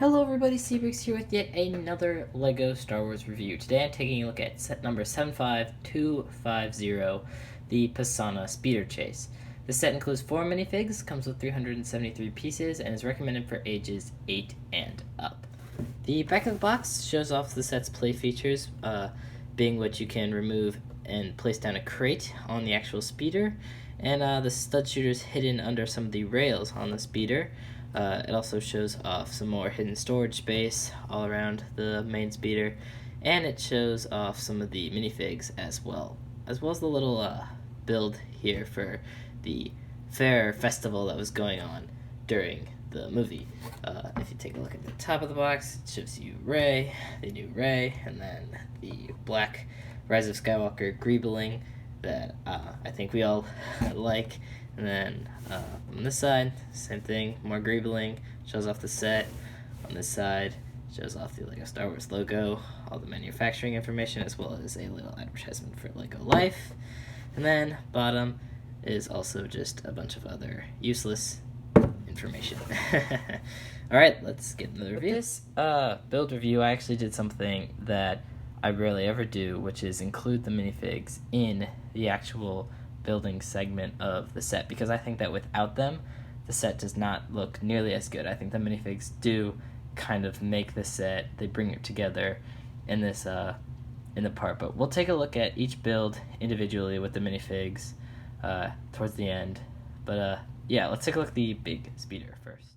Hello everybody, Seabricks here with yet another LEGO Star Wars review. Today I'm taking a look at set number 75250, the Pasaana Speeder Chase. The set includes 4 minifigs, comes with 373 pieces, and is recommended for ages 8 and up. The back of the box shows off the set's play features, being which you can remove and place down a crate on the actual speeder, and the stud shooters hidden under some of the rails on the speeder. It also shows off some more hidden storage space all around the main speeder, and it shows off some of the minifigs as well as the little build here for the fair festival that was going on during the movie. If you take a look at the top of the box, it shows you Rey, the new Rey, and then the black Rise of Skywalker greebling that I think we all like. And then on this side, same thing, more greebling, shows off the set. On this side, shows off the LEGO Star Wars logo, all the manufacturing information, as well as a little advertisement for LEGO Life. And then bottom is also just a bunch of other useless information. Alright, let's get into the review. With this build review, I actually did something that I rarely ever do, which is include the minifigs in the actual building segment of the set, because I think that without them, the set does not look nearly as good. I think the minifigs do kind of make the set, they bring it together in this in the part, but we'll take a look at each build individually with the minifigs towards the end. But yeah, let's take a look at the big speeder first.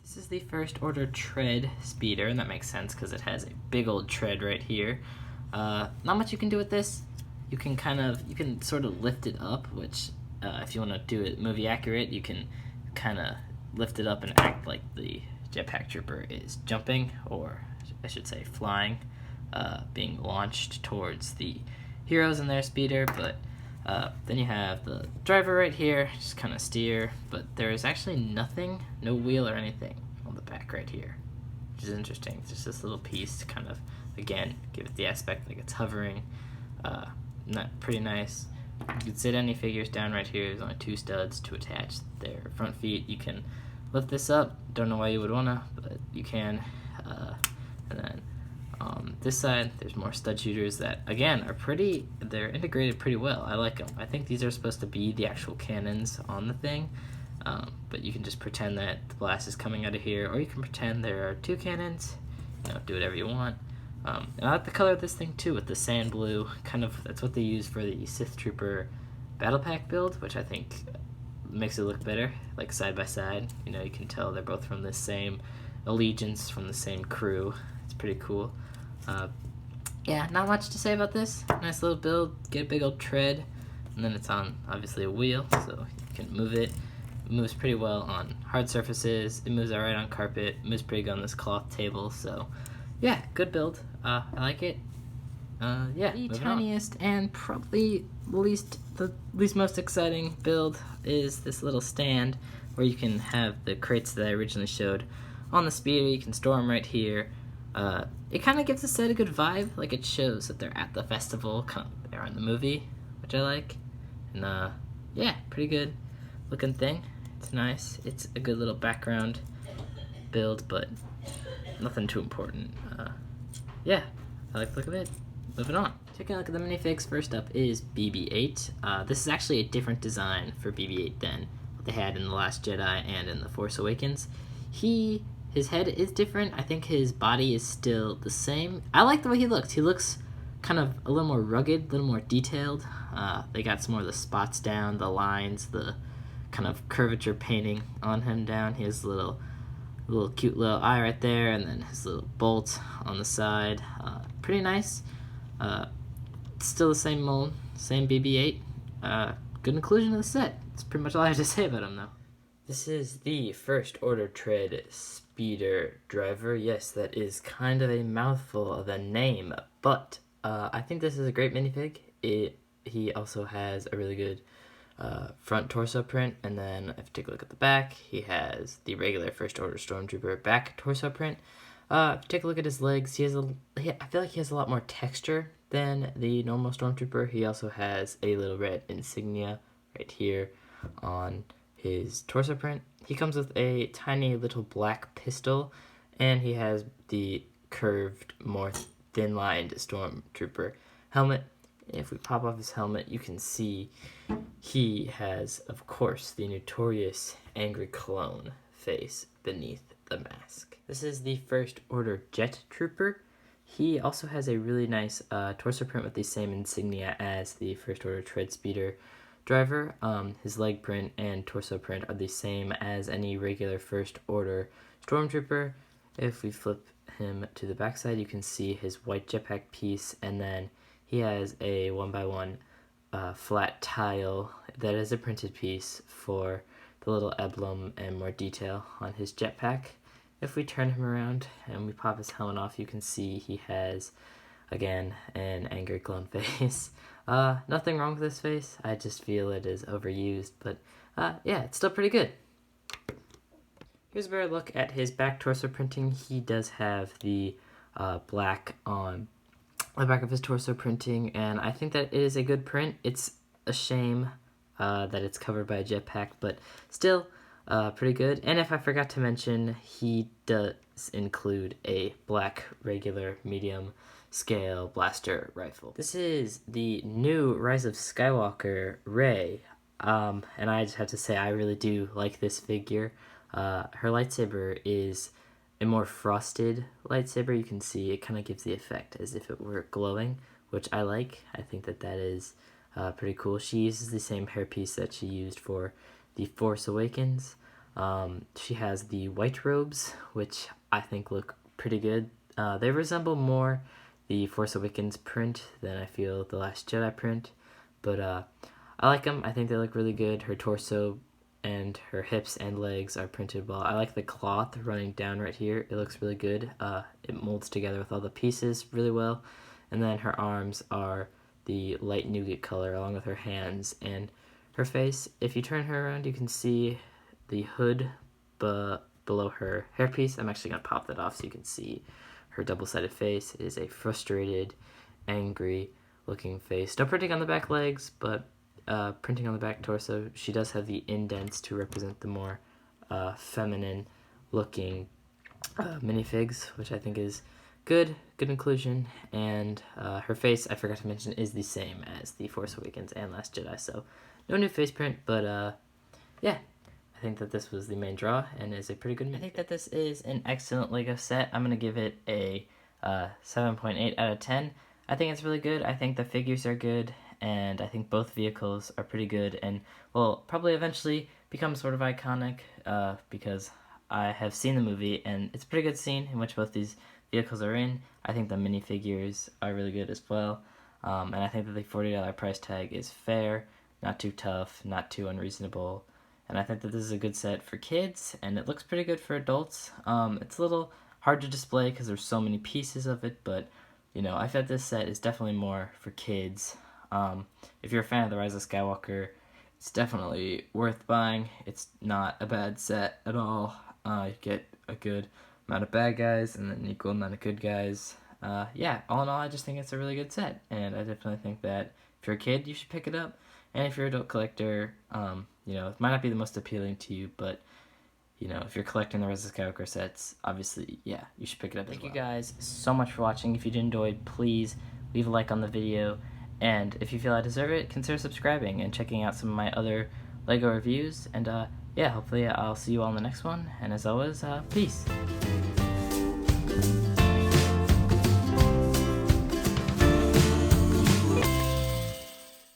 This is the First Order tread speeder, and that makes sense because it has a big old tread right here. Not much you can do with this. You can sort of lift it up, which if you want to do it movie accurate, you can kind of lift it up and act like the jetpack trooper is jumping, or I should say flying, being launched towards the heroes in their speeder. But then you have the driver right here, just kind of steer, but there is actually nothing, no wheel or anything on the back right here, which is interesting. It's just this little piece to kind of, again, give it the aspect like it's hovering. Not pretty nice. You can sit any figures down right here. There's only 2 studs to attach their front feet. You can lift this up. Don't know why you would wanna, but you can. And then this side, there's more stud shooters that, again, they're integrated pretty well. I like them. I think these are supposed to be the actual cannons on the thing, but you can just pretend that the blast is coming out of here, or you can pretend there are 2 cannons. Do whatever you want. And I like the color of this thing too, with the sand blue. That's what they use for the Sith Trooper Battle Pack build, which I think makes it look better, like side by side. You can tell they're both from the same allegiance, from the same crew. It's pretty cool. Yeah, not much to say about this. Nice little build. Get a big old tread, and then it's on obviously a wheel, so you can move it. It moves pretty well on hard surfaces. It moves alright on carpet. It moves pretty good on this cloth table. So yeah, good build. I like it. Yeah, the tiniest and probably the least most exciting build is this little stand where you can have the crates that I originally showed on the speeder. You can store them right here. It kind of gives the set a good vibe, like it shows that they're at the festival, they're in the movie, which I like. And yeah, pretty good looking thing. It's nice. It's a good little background build, but nothing too important. Yeah, I like the look of it. Moving on. Taking a look at the minifigs, first up is BB-8. This is actually a different design for BB-8 than what they had in The Last Jedi and in The Force Awakens. His head is different. I think his body is still the same. I like the way he looks. He looks kind of a little more rugged, a little more detailed. They got some more of the spots down, the lines, the kind of curvature painting on him down. He has a little cute little eye right there, and then his little bolt on the side. Pretty nice. Still the same mold, same BB-8. Good inclusion of the set. That's pretty much all I have to say about him, though. This is the First Order Tread Speeder Driver. Yes, that is kind of a mouthful of a name, but I think this is a great minifig. He also has a really good front torso print, and then if you take a look at the back, he has the regular First Order Stormtrooper back torso print. If you take a look at his legs, I feel like he has a lot more texture than the normal Stormtrooper. He also has a little red insignia right here on his torso print. He comes with a tiny little black pistol, and he has the curved, more thin-lined Stormtrooper helmet. If we pop off his helmet, you can see he has, of course, the notorious angry clone face beneath the mask. This is the First Order Jet Trooper. He also has a really nice torso print with the same insignia as the First Order Tread Speeder Driver. His leg print and torso print are the same as any regular First Order Stormtrooper. If we flip him to the backside, you can see his white jetpack piece, and then he has a 1x1 flat tile that is a printed piece for the little emblem and more detail on his jetpack. If we turn him around and we pop his helmet off, you can see he has, again, an angry clone face. Nothing wrong with this face. I just feel it is overused, but yeah, it's still pretty good. Here's a better look at his back torso printing. He does have the black on the back of his torso printing, and I think that it is a good print. It's a shame that it's covered by a jetpack, but still pretty good. And if I forgot to mention, he does include a black regular medium scale blaster rifle. This is the new Rise of Skywalker Rey, and I just have to say I really do like this figure. Her lightsaber is a more frosted lightsaber. You can see it kind of gives the effect as if it were glowing, which I like. I think that is pretty cool. She uses the same hairpiece that she used for The Force Awakens. She has the white robes, which I think look pretty good. They resemble more the Force Awakens print than I feel the Last Jedi print, but I like them. I think they look really good. Her torso and her hips and legs are printed well. I like the cloth running down right here. It looks really good. It molds together with all the pieces really well. And then her arms are the light nougat color along with her hands and her face. If you turn her around, you can see the hood below her hairpiece. I'm actually going to pop that off so you can see her double-sided face. It is a frustrated, angry looking face. No printing on the back legs, but printing on the back torso, she does have the indents to represent the more feminine looking minifigs, which I think is good inclusion. And her face, I forgot to mention, is the same as the Force Awakens and Last Jedi, so no new face print, but yeah, I think that this was the main draw and is a pretty good minifig. I think that this is an excellent Lego set. I'm going to give it a 7.8 out of 10. I think it's really good. I think the figures are good, and I think both vehicles are pretty good and will probably eventually become sort of iconic because I have seen the movie, and it's a pretty good scene in which both these vehicles are in. I think the minifigures are really good as well, and I think that the $40 price tag is fair, not too tough, not too unreasonable, and I think that this is a good set for kids, and it looks pretty good for adults. It's a little hard to display because there's so many pieces of it, but you know, I felt this set is definitely more for kids. If you're a fan of The Rise of Skywalker, it's definitely worth buying. It's not a bad set at all. You get a good amount of bad guys and an equal amount of good guys. Yeah, all in all, I just think it's a really good set, and I definitely think that if you're a kid, you should pick it up, and if you're an adult collector, you know, it might not be the most appealing to you, but you know, if you're collecting the Rise of Skywalker sets, obviously, yeah, you should pick it up as well. Thank you guys so much for watching. If you did enjoy, please leave a like on the video, and if you feel I deserve it, consider subscribing and checking out some of my other LEGO reviews, and yeah, hopefully I'll see you all in the next one, and as always, peace!